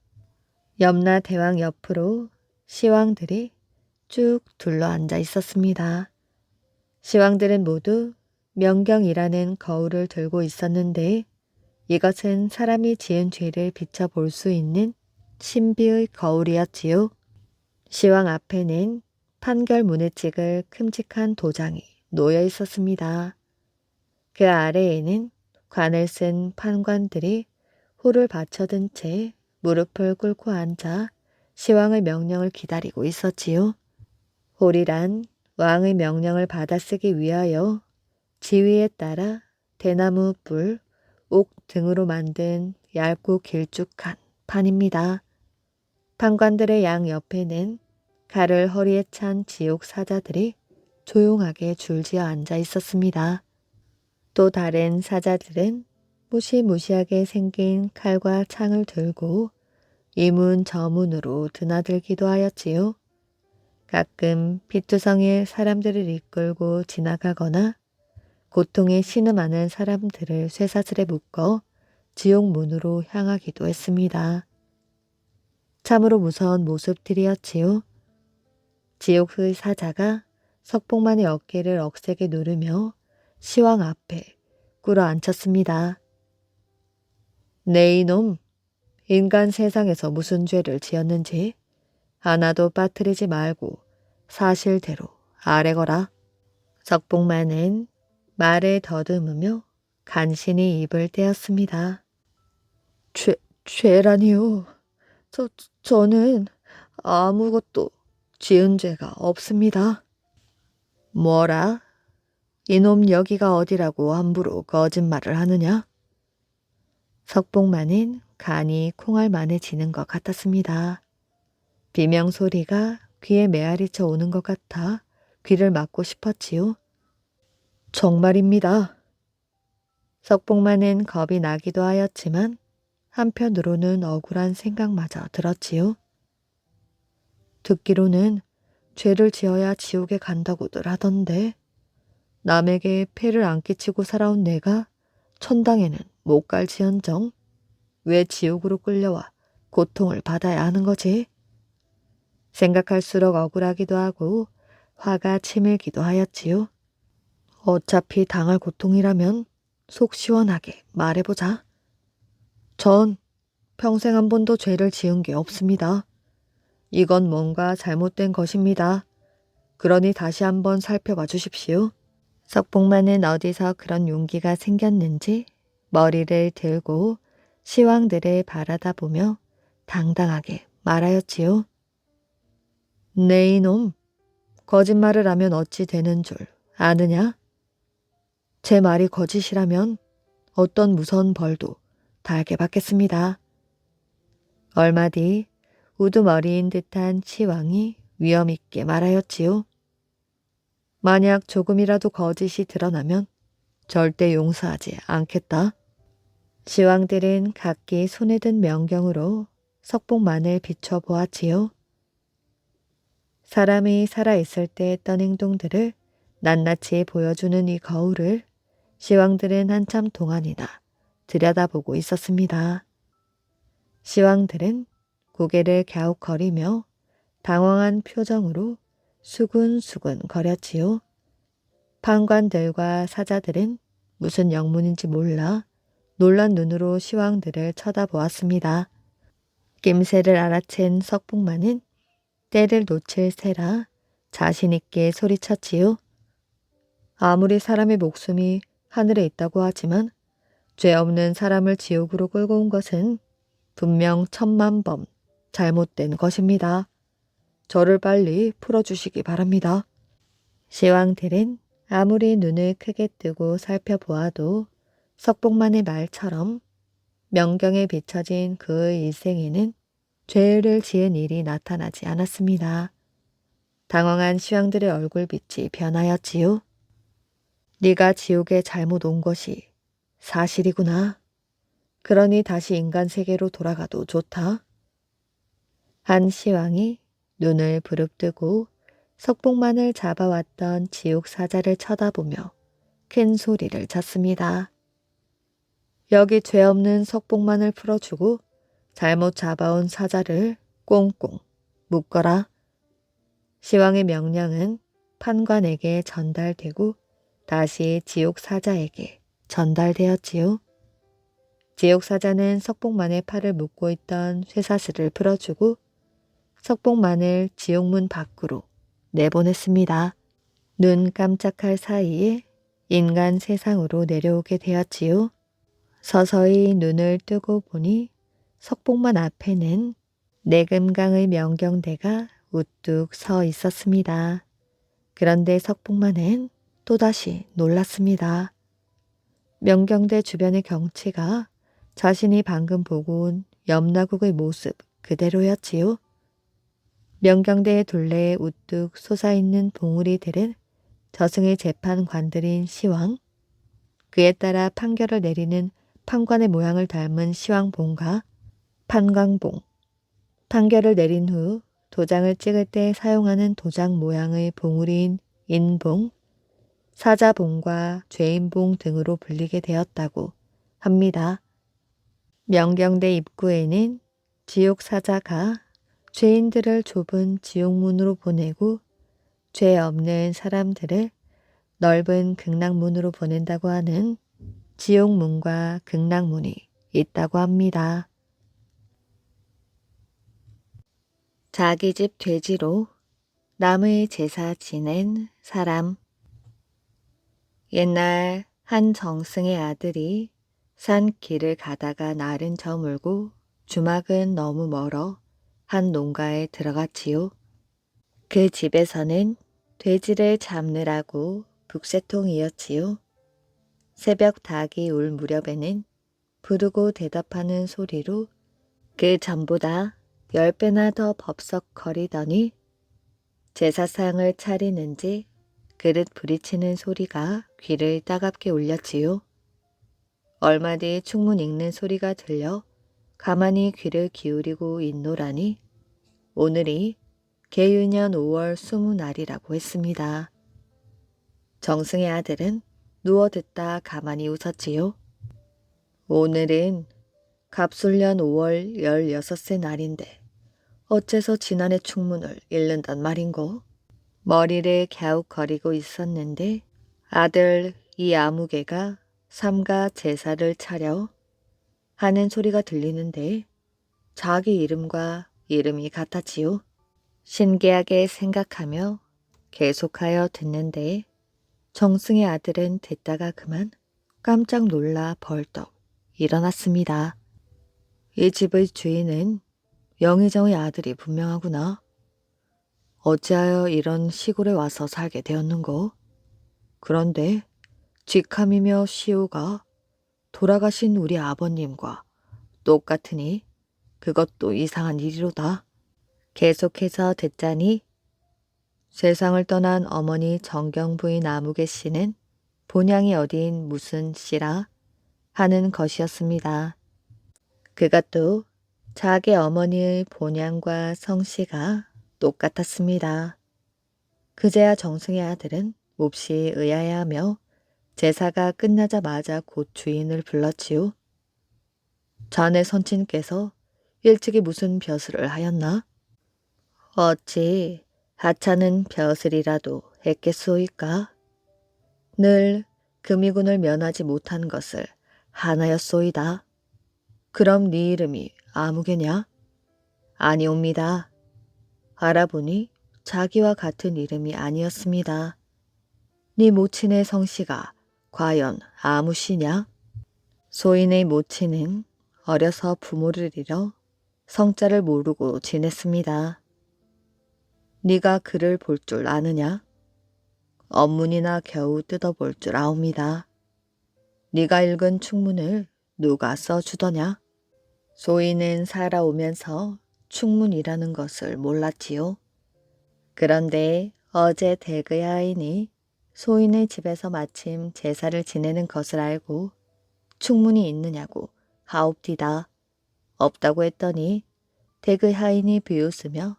Speaker 1: 염라 대왕 옆으로 시왕들이 쭉 둘러앉아 있었습니다. 시왕들은 모두 명경이라는 거울을 들고 있었는데 이것은 사람이 지은 죄를 비춰볼 수 있는 신비의 거울이었지요. 시왕 앞에는 판결문을 찍을 큼직한 도장이 놓여 있었습니다. 그 아래에는 관을 쓴 판관들이 호를 받쳐든 채 무릎을 꿇고 앉아 시왕의 명령을 기다리고 있었지요. 홀이란 왕의 명령을 받아쓰기 위하여 지위에 따라 대나무 뿔, 옥 등으로 만든 얇고 길쭉한 판입니다. 판관들의 양 옆에는 칼을 허리에 찬 지옥 사자들이 조용하게 줄지어 앉아 있었습니다. 또 다른 사자들은 무시무시하게 생긴 칼과 창을 들고 이문 저문으로 드나들기도 하였지요. 가끔 피투성이에 사람들을 이끌고 지나가거나 고통에 신음하는 사람들을 쇠사슬에 묶어 지옥 문으로 향하기도 했습니다. 참으로 무서운 모습들이었지요. 지옥의 사자가 석봉만의 어깨를 억세게 누르며 시왕 앞에 꿇어 앉혔습니다. 네 이놈, 인간 세상에서 무슨 죄를 지었는지 하나도 빠뜨리지 말고 사실대로 아뢰거라. 석봉만은 말을 더듬으며 간신히 입을 떼었습니다. 죄라니요. 저는 아무것도 지은 죄가 없습니다. 뭐라? 이놈 여기가 어디라고 함부로 거짓말을 하느냐? 석봉만은 간이 콩알만해지는 것 같았습니다. 비명소리가 귀에 메아리쳐 오는 것 같아 귀를 막고 싶었지요. 정말입니다. 석봉만은 겁이 나기도 하였지만 한편으로는 억울한 생각마저 들었지요. 듣기로는 죄를 지어야 지옥에 간다고들 하던데 남에게 폐를 안 끼치고 살아온 내가 천당에는 못 갈지언정 왜 지옥으로 끌려와 고통을 받아야 하는 거지? 생각할수록 억울하기도 하고 화가 치밀기도 하였지요. 어차피 당할 고통이라면 속 시원하게 말해보자. 전 평생 한 번도 죄를 지은 게 없습니다. 이건 뭔가 잘못된 것입니다. 그러니 다시 한번 살펴봐 주십시오. 석봉만은 어디서 그런 용기가 생겼는지 머리를 들고 시왕들을 바라다 보며 당당하게 말하였지요. 네 이놈, 거짓말을 하면 어찌 되는 줄 아느냐? 제 말이 거짓이라면 어떤 무서운 벌도 달게 받겠습니다. 얼마 뒤 우두머리인 듯한 시왕이 위엄있게 말하였지요. 만약 조금이라도 거짓이 드러나면 절대 용서하지 않겠다. 시왕들은 각기 손에 든 명경으로 석봉만을 비춰보았지요. 사람이 살아있을 때 했던 행동들을 낱낱이 보여주는 이 거울을 시왕들은 한참 동안이나 들여다보고 있었습니다. 시왕들은 고개를 갸웃거리며 당황한 표정으로 수근수근 거렸지요. 판관들과 사자들은 무슨 영문인지 몰라 놀란 눈으로 시왕들을 쳐다보았습니다. 낌새를 알아챈 석봉만은 때를 놓칠 새라 자신있게 소리쳤지요. 아무리 사람의 목숨이 하늘에 있다고 하지만 죄 없는 사람을 지옥으로 끌고 온 것은 분명 천만범 잘못된 것입니다. 저를 빨리 풀어주시기 바랍니다. 시왕들은 아무리 눈을 크게 뜨고 살펴보아도 석봉만의 말처럼 명경에 비춰진 그의 일생에는 죄를 지은 일이 나타나지 않았습니다. 당황한 시왕들의 얼굴빛이 변하였지요. 네가 지옥에 잘못 온 것이 사실이구나. 그러니 다시 인간 세계로 돌아가도 좋다. 한 시왕이 눈을 부릅뜨고 석봉만을 잡아왔던 지옥 사자를 쳐다보며 큰 소리를 쳤습니다. 여기 죄 없는 석봉만을 풀어주고 잘못 잡아온 사자를 꽁꽁 묶어라. 시왕의 명령은 판관에게 전달되고 다시 지옥 사자에게 전달되었지요. 지옥 사자는 석봉만의 팔을 묶고 있던 쇠사슬을 풀어주고 석봉만을 지옥문 밖으로 내보냈습니다. 눈 깜짝할 사이에 인간 세상으로 내려오게 되었지요. 서서히 눈을 뜨고 보니 석봉만 앞에는 내금강의 명경대가 우뚝 서 있었습니다. 그런데 석봉만은 또다시 놀랐습니다. 명경대 주변의 경치가 자신이 방금 보고 온 염라국의 모습 그대로였지요. 명경대의 둘레에 우뚝 솟아있는 봉우리들은 저승의 재판관들인 시왕, 그에 따라 판결을 내리는 판관의 모양을 닮은 시왕봉과 판광봉, 판결을 내린 후 도장을 찍을 때 사용하는 도장 모양의 봉우리인 인봉, 사자봉과 죄인봉 등으로 불리게 되었다고 합니다. 명경대 입구에는 지옥 사자가 죄인들을 좁은 지옥문으로 보내고 죄 없는 사람들을 넓은 극락문으로 보낸다고 하는 지옥문과 극락문이 있다고 합니다. 자기 집 돼지로 남의 제사 지낸 사람. 옛날 한 정승의 아들이 산 길을 가다가 날은 저물고 주막은 너무 멀어 한 농가에 들어갔지요. 그 집에서는 돼지를 잡느라고 북새통이었지요. 새벽 닭이 울 무렵에는 부르고 대답하는 소리로 그 전보다 10배나 더 법석거리더니 제사상을 차리는지 그릇 부리치는 소리가 귀를 따갑게 울렸지요. 얼마 뒤 충문 읽는 소리가 들려 가만히 귀를 기울이고 있노라니 오늘이 계유년 5월 20날이라고 했습니다. 정승의 아들은 누워 듣다 가만히 웃었지요. 오늘은 갑술년 5월 16세 날인데 어째서 지난해 충문을 읽는단 말인고? 머리를 갸웃거리고 있었는데 아들 이 아무개가 삼가 제사를 차려 하는 소리가 들리는데 자기 이름과 이름이 같았지요. 신기하게 생각하며 계속하여 듣는데 정승의 아들은 듣다가 그만 깜짝 놀라 벌떡 일어났습니다. 이 집의 주인은 영의정의 아들이 분명하구나. 어찌하여 이런 시골에 와서 살게 되었는고? 그런데 직함이며 시호가 돌아가신 우리 아버님과 똑같으니 그것도 이상한 일이로다. 계속해서 듣자니 세상을 떠난 어머니 정경부인 아무개 씨는 본향이 어디인 무슨 씨라 하는 것이었습니다. 그것도 자기 어머니의 본향과 성씨가 똑같았습니다. 그제야 정승의 아들은 몹시 의아해하며 제사가 끝나자마자 곧 주인을 불렀지요. 자네 선친께서 일찍이 무슨 벼슬을 하였나? 어찌 하찮은 벼슬이라도 했겠소이까? 늘 금이군을 면하지 못한 것을 하나였소이다. 그럼 네 이름이 아무개냐? 아니옵니다. 알아보니 자기와 같은 이름이 아니었습니다. 네 모친의 성씨가 과연 아무씨냐? 소인의 모친은 어려서 부모를 잃어 성자를 모르고 지냈습니다. 네가 글을 볼 줄 아느냐? 언문이나 겨우 뜯어볼 줄 아옵니다. 네가 읽은 충문을 누가 써주더냐? 소인은 살아오면서 충문이라는 것을 몰랐지요. 그런데 어제 댁의 아이니 소인의 집에서 마침 제사를 지내는 것을 알고 충문이 있느냐고 하옵디다. 없다고 했더니 댁의 하인이 비웃으며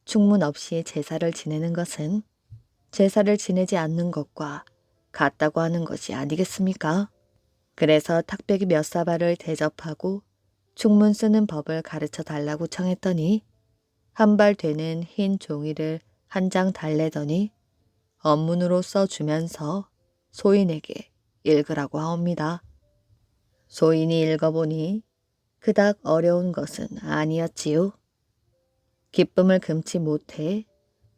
Speaker 1: 충문 없이 제사를 지내는 것은 제사를 지내지 않는 것과 같다고 하는 것이 아니겠습니까? 그래서 탁배기 몇 사발을 대접하고 충문 쓰는 법을 가르쳐 달라고 청했더니 한 발 되는 흰 종이를 한 장 달래더니 언문으로 써주면서 소인에게 읽으라고 하옵니다. 소인이 읽어보니 그닥 어려운 것은 아니었지요. 기쁨을 금치 못해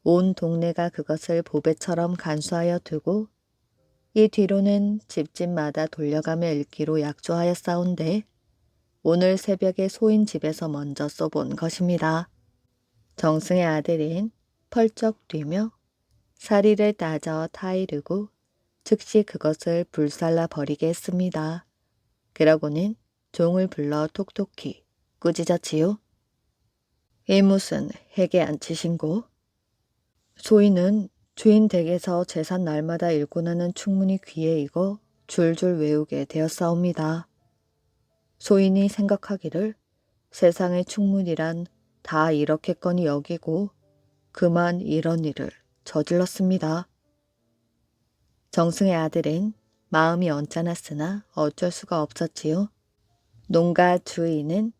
Speaker 1: 온 동네가 그것을 보배처럼 간수하여 두고 이 뒤로는 집집마다 돌려가며 읽기로 약조하였사온데 오늘 새벽에 소인 집에서 먼저 써본 것입니다. 정승의 아들인 펄쩍 뛰며 사리를 따져 타이르고 즉시 그것을 불살라 버리게 했습니다. 그러고는 종을 불러 톡톡히 꾸짖었지요. 이 무슨 해계 안 치신고? 소인은 주인 댁에서 제삿 날마다 읽고 나는 충문이 귀에 익어 줄줄 외우게 되었사옵니다. 소인이 생각하기를 세상의 충문이란 다 이렇게거니 여기고 그만 이런 일을 저질렀습니다. 정승의 아들은 마음이 언짢았으나 어쩔 수가 없었지요. 농가 주인은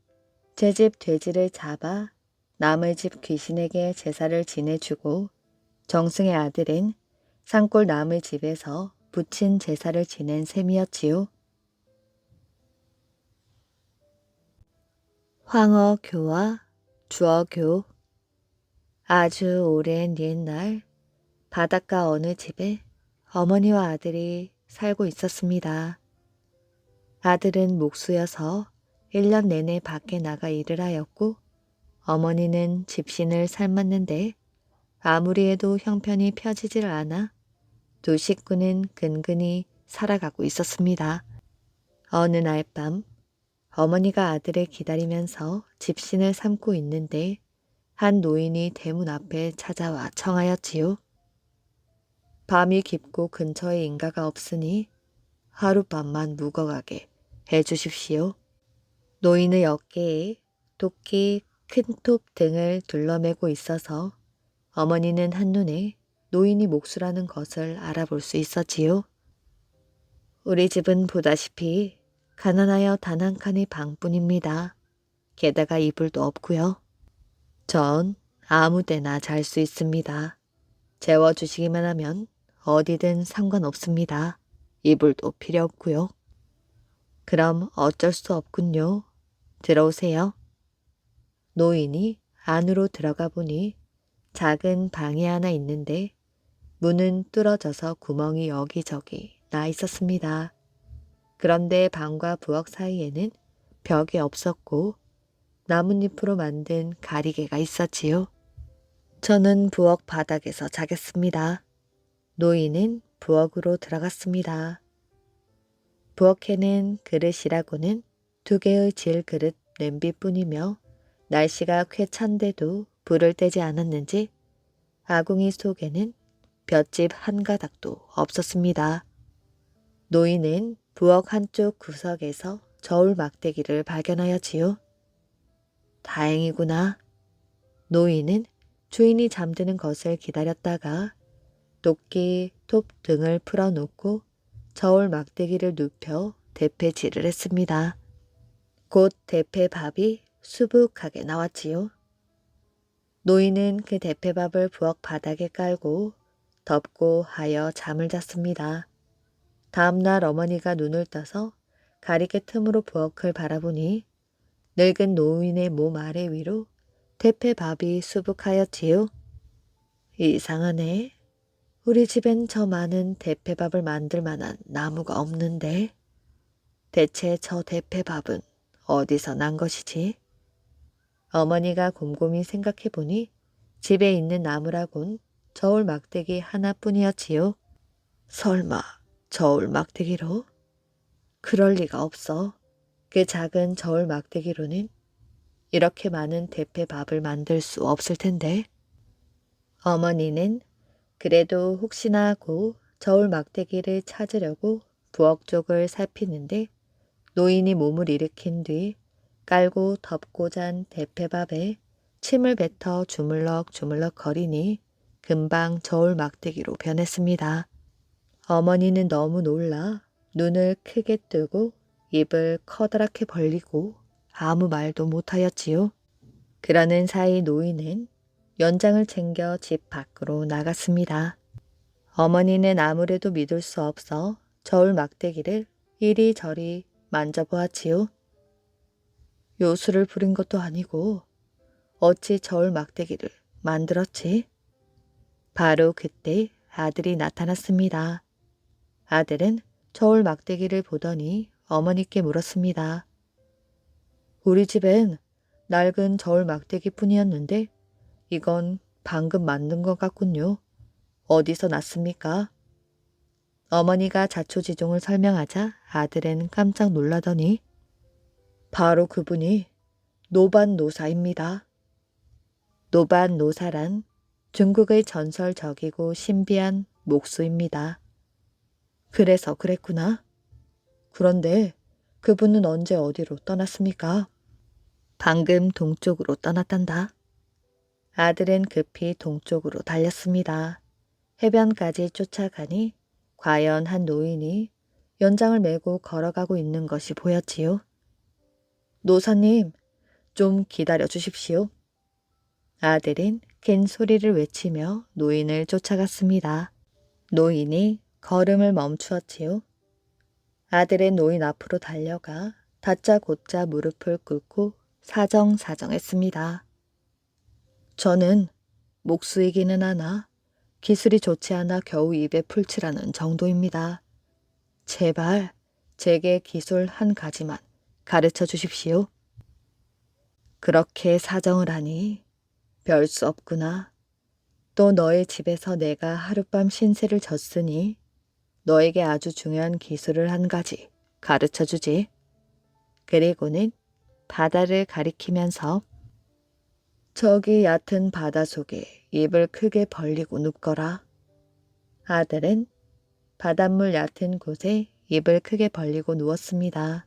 Speaker 1: 제 집 돼지를 잡아 남의 집 귀신에게 제사를 지내주고 정승의 아들은 산골 남의 집에서 부친 제사를 지낸 셈이었지요. 황어교와 주어교. 아주 오랜 옛날 바닷가 어느 집에 어머니와 아들이 살고 있었습니다. 아들은 목수여서 1년 내내 밖에 나가 일을 하였고 어머니는 집신을 삶았는데 아무리 해도 형편이 펴지질 않아 두 식구는 근근히 살아가고 있었습니다. 어느 날 밤 어머니가 아들을 기다리면서 집신을 삶고 있는데 한 노인이 대문 앞에 찾아와 청하였지요. 밤이 깊고 근처에 인가가 없으니 하룻밤만 묵어가게 해주십시오. 노인의 어깨에 도끼, 큰 톱 등을 둘러매고 있어서 어머니는 한눈에 노인이 목수라는 것을 알아볼 수 있었지요. 우리 집은 보다시피 가난하여 단 한 칸의 방뿐입니다. 게다가 이불도 없고요. 전 아무 데나 잘 수 있습니다. 재워주시기만 하면 어디든 상관없습니다. 이불도 필요 없고요. 그럼 어쩔 수 없군요. 들어오세요. 노인이 안으로 들어가 보니 작은 방이 하나 있는데 문은 뚫어져서 구멍이 여기저기 나 있었습니다. 그런데 방과 부엌 사이에는 벽이 없었고 나뭇잎으로 만든 가리개가 있었지요. 저는 부엌 바닥에서 자겠습니다. 노인은 부엌으로 들어갔습니다. 부엌에는 그릇이라고는 2개의 질그릇 냄비뿐이며 날씨가 쾌찬데도 불을 떼지 않았는지 아궁이 속에는 볏짚 한 가닥도 없었습니다. 노인은 부엌 한쪽 구석에서 저울 막대기를 발견하였지요. 다행이구나. 노인은 주인이 잠드는 것을 기다렸다가 도끼 톱 등을 풀어놓고 저울 막대기를 눕혀 대패질을 했습니다. 곧 대패밥이 수북하게 나왔지요. 노인은 그 대패밥을 부엌 바닥에 깔고 덮고 하여 잠을 잤습니다. 다음날 어머니가 눈을 떠서 가리개 틈으로 부엌을 바라보니 늙은 노인의 몸 아래 위로 대패밥이 수북하였지요. 이상하네. 우리 집엔 저 많은 대패밥을 만들 만한 나무가 없는데 대체 저 대패밥은 어디서 난 것이지? 어머니가 곰곰이 생각해 보니 집에 있는 나무라곤 저울 막대기 하나뿐이었지요. 설마 저울 막대기로? 그럴 리가 없어. 그 작은 저울 막대기로는 이렇게 많은 대패밥을 만들 수 없을 텐데. 어머니는 그래도 혹시나 하고 저울 막대기를 찾으려고 부엌 쪽을 살피는데 노인이 몸을 일으킨 뒤 깔고 덮고 잔 대패밥에 침을 뱉어 주물럭주물럭 거리니 금방 저울 막대기로 변했습니다. 어머니는 너무 놀라 눈을 크게 뜨고 입을 커다랗게 벌리고 아무 말도 못하였지요. 그러는 사이 노인은 연장을 챙겨 집 밖으로 나갔습니다. 어머니는 아무래도 믿을 수 없어 저울 막대기를 이리저리 만져보았지요. 요술을 부린 것도 아니고 어찌 저울 막대기를 만들었지? 바로 그때 아들이 나타났습니다. 아들은 저울 막대기를 보더니 어머니께 물었습니다. 우리 집엔 낡은 저울 막대기뿐이었는데 이건 방금 만든 것 같군요. 어디서 났습니까? 어머니가 자초지종을 설명하자 아들은 깜짝 놀라더니 바로 그분이 노반노사입니다. 노반노사란 중국의 전설적이고 신비한 목수입니다. 그래서 그랬구나. 그런데 그분은 언제 어디로 떠났습니까? 방금 동쪽으로 떠났단다. 아들은 급히 동쪽으로 달렸습니다. 해변까지 쫓아가니 과연 한 노인이 연장을 메고 걸어가고 있는 것이 보였지요. 노사님, 좀 기다려 주십시오. 아들은 큰 소리를 외치며 노인을 쫓아갔습니다. 노인이 걸음을 멈추었지요. 아들은 노인 앞으로 달려가 다짜고짜 무릎을 꿇고 사정사정했습니다. 저는 목수이기는 하나 기술이 좋지 않아 겨우 입에 풀칠하는 정도입니다. 제발 제게 기술 한 가지만 가르쳐 주십시오. 그렇게 사정을 하니 별 수 없구나. 또 너의 집에서 내가 하룻밤 신세를 졌으니 너에게 아주 중요한 기술을 한 가지 가르쳐 주지. 그리고는 바다를 가리키면서 저기 얕은 바다 속에 입을 크게 벌리고 눕거라. 아들은 바닷물 얕은 곳에 입을 크게 벌리고 누웠습니다.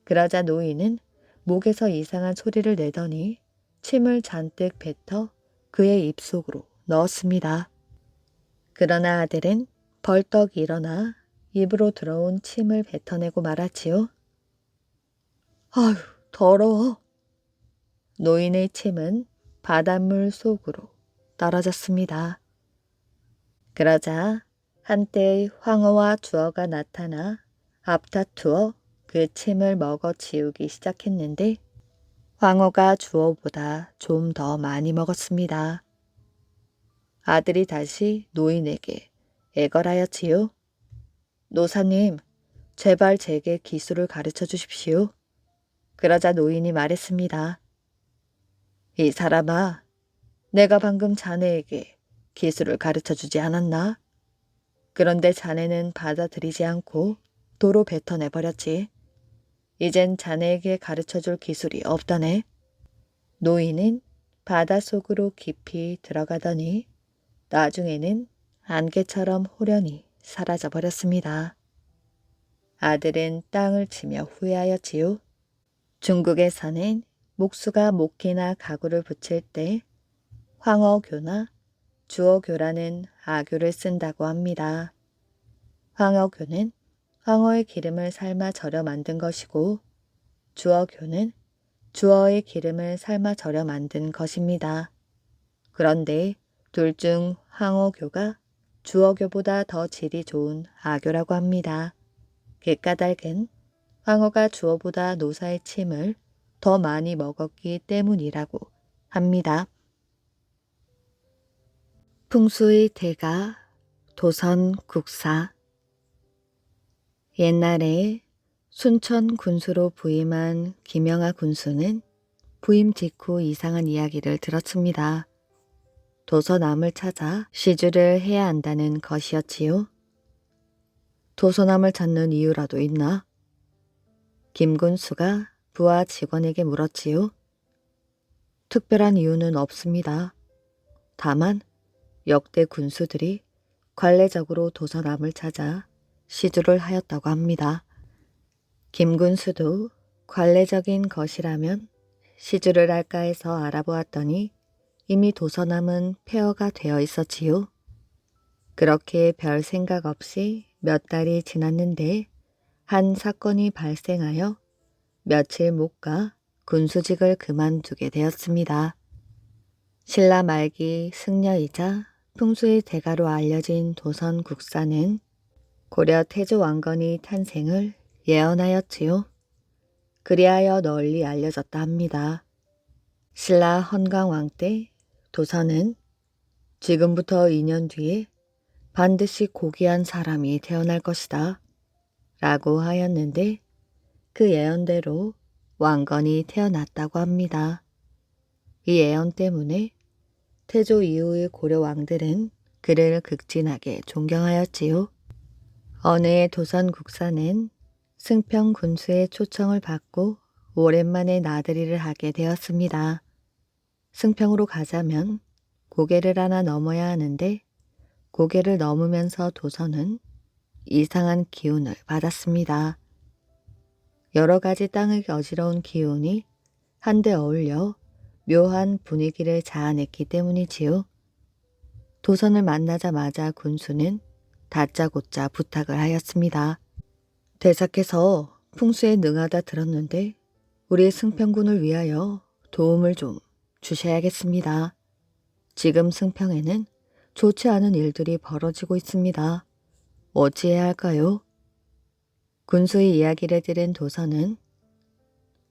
Speaker 1: 그러자 노인은 목에서 이상한 소리를 내더니 침을 잔뜩 뱉어 그의 입속으로 넣었습니다. 그러나 아들은 벌떡 일어나 입으로 들어온 침을 뱉어내고 말았지요. 아휴, 더러워. 노인의 침은 바닷물 속으로 떨어졌습니다. 그러자 한때의 황어와 주어가 나타나 앞다투어 그 침을 먹어치우기 시작했는데 황어가 주어보다 좀 더 많이 먹었습니다. 아들이 다시 노인에게 애걸하였지요. 노사님, 제발 제게 기술을 가르쳐 주십시오. 그러자 노인이 말했습니다. 이 사람아, 내가 방금 자네에게 기술을 가르쳐 주지 않았나? 그런데 자네는 받아들이지 않고 도로 뱉어내버렸지. 이젠 자네에게 가르쳐 줄 기술이 없다네. 노인은 바닷속으로 깊이 들어가더니 나중에는 안개처럼 호련히 사라져 버렸습니다. 아들은 땅을 치며 후회하였지요. 중국에서는 목수가 목기나 가구를 붙일 때 황어교나 주어교라는 아교를 쓴다고 합니다. 황어교는 황어의 기름을 삶아 절여 만든 것이고 주어교는 주어의 기름을 삶아 절여 만든 것입니다. 그런데 둘 중 황어교가 주어교보다 더 질이 좋은 아교라고 합니다. 그 까닭은 황어가 주어보다 노사의 침을 더 많이 먹었기 때문이라고 합니다. 풍수의 대가 도선국사. 옛날에 순천 군수로 부임한 김영하 군수는 부임 직후 이상한 이야기를 들었습니다. 도서남을 찾아 시주를 해야 한다는 것이었지요. 도서남을 찾는 이유라도 있나? 김 군수가 부하 직원에게 물었지요. 특별한 이유는 없습니다. 다만 역대 군수들이 관례적으로 도서남을 찾아 시주를 하였다고 합니다. 김 군수도 관례적인 것이라면 시주를 할까 해서 알아보았더니 이미 도서남은 폐허가 되어 있었지요. 그렇게 별 생각 없이 몇 달이 지났는데 한 사건이 발생하여 며칠 못 가 군수직을 그만두게 되었습니다. 신라 말기 승려이자 풍수의 대가로 알려진 도선국사는 고려 태조 왕건의 탄생을 예언하였지요. 그리하여 널리 알려졌다 합니다. 신라 헌강왕 때 도선은 지금부터 2년 뒤에 반드시 고귀한 사람이 태어날 것이다 라고 하였는데 그 예언대로 왕건이 태어났다고 합니다. 이 예언 때문에 태조 이후의 고려 왕들은 그를 극진하게 존경하였지요. 어느 해 도선국사는 승평 군수의 초청을 받고 오랜만에 나들이를 하게 되었습니다. 승평으로 가자면 고개를 하나 넘어야 하는데 고개를 넘으면서 도선은 이상한 기운을 받았습니다. 여러 가지 땅의 어지러운 기운이 한데 어울려 묘한 분위기를 자아냈기 때문이지요. 도선을 만나자마자 군수는 다짜고짜 부탁을 하였습니다. 대사께서 풍수에 능하다 들었는데 우리 승평군을 위하여 도움을 좀 주셔야겠습니다. 지금 승평에는 좋지 않은 일들이 벌어지고 있습니다. 어찌해야 할까요? 군수의 이야기를 들은 도선은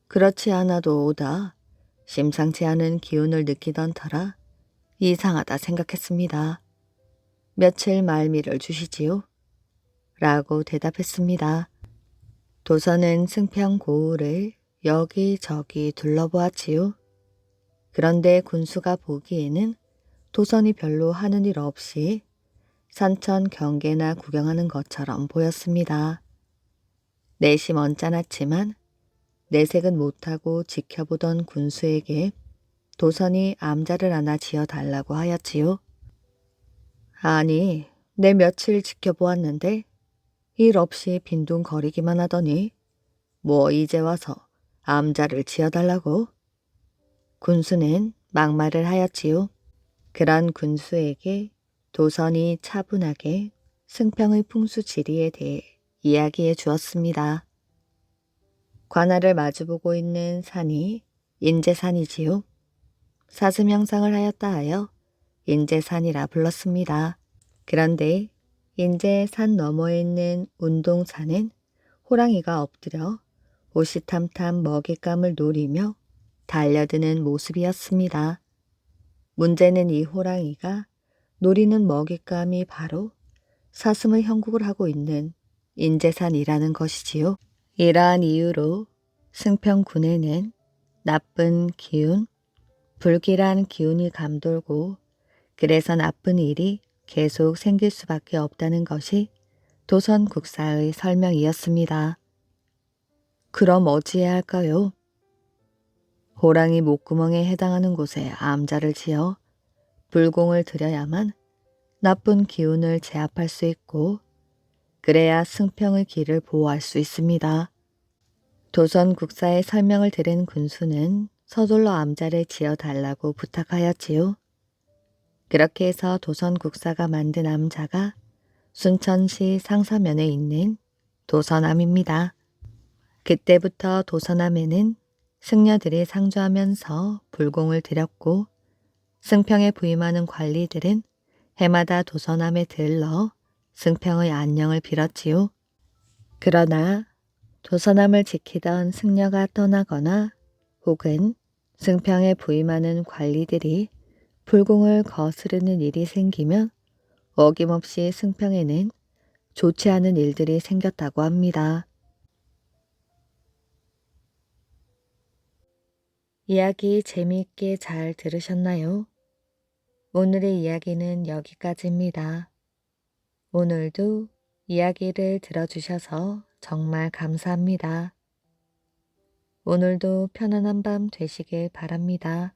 Speaker 1: 그렇지 않아도 오다 심상치 않은 기운을 느끼던 터라 이상하다 생각했습니다. 며칠 말미를 주시지요? 라고 대답했습니다. 도선은 승평 고을을 여기저기 둘러보았지요. 그런데 군수가 보기에는 도선이 별로 하는 일 없이 산천 경계나 구경하는 것처럼 보였습니다. 내심 언짢았지만 내색은 못하고 지켜보던 군수에게 도선이 암자를 하나 지어달라고 하였지요. 아니, 내 며칠 지켜보았는데 일 없이 빈둥거리기만 하더니 뭐 이제 와서 암자를 지어달라고? 군수는 막말을 하였지요. 그런 군수에게 도선이 차분하게 승평의 풍수 지리에 대해 이야기해 주었습니다. 관할을 마주보고 있는 산이 인제산이지요. 사슴 형상을 하였다 하여 인제산이라 불렀습니다. 그런데 인제산 너머에 있는 운동산은 호랑이가 엎드려 호시탐탐 먹잇감을 노리며 달려드는 모습이었습니다. 문제는 이 호랑이가 노리는 먹잇감이 바로 사슴의 형국을 하고 있는 인제산이라는 것이지요. 이러한 이유로 승평군에는 나쁜 기운, 불길한 기운이 감돌고 그래서 나쁜 일이 계속 생길 수밖에 없다는 것이 도선국사의 설명이었습니다. 그럼 어찌해야 할까요? 호랑이 목구멍에 해당하는 곳에 암자를 지어 불공을 들여야만 나쁜 기운을 제압할 수 있고 그래야 승평의 길을 보호할 수 있습니다. 도선국사의 설명을 들은 군수는 서둘러 암자를 지어달라고 부탁하였지요. 그렇게 해서 도선국사가 만든 암자가 순천시 상서면에 있는 도선암입니다. 그때부터 도선암에는 승려들이 상주하면서 불공을 드렸고 승평에 부임하는 관리들은 해마다 도선암에 들러 승평의 안녕을 빌었지요. 그러나 도선암을 지키던 승려가 떠나거나 혹은 승평에 부임하는 관리들이 불공을 거스르는 일이 생기면 어김없이 승평에는 좋지 않은 일들이 생겼다고 합니다. 이야기 재미있게 잘 들으셨나요? 오늘의 이야기는 여기까지입니다. 오늘도 이야기를 들어주셔서 정말 감사합니다. 오늘도 편안한 밤 되시길 바랍니다.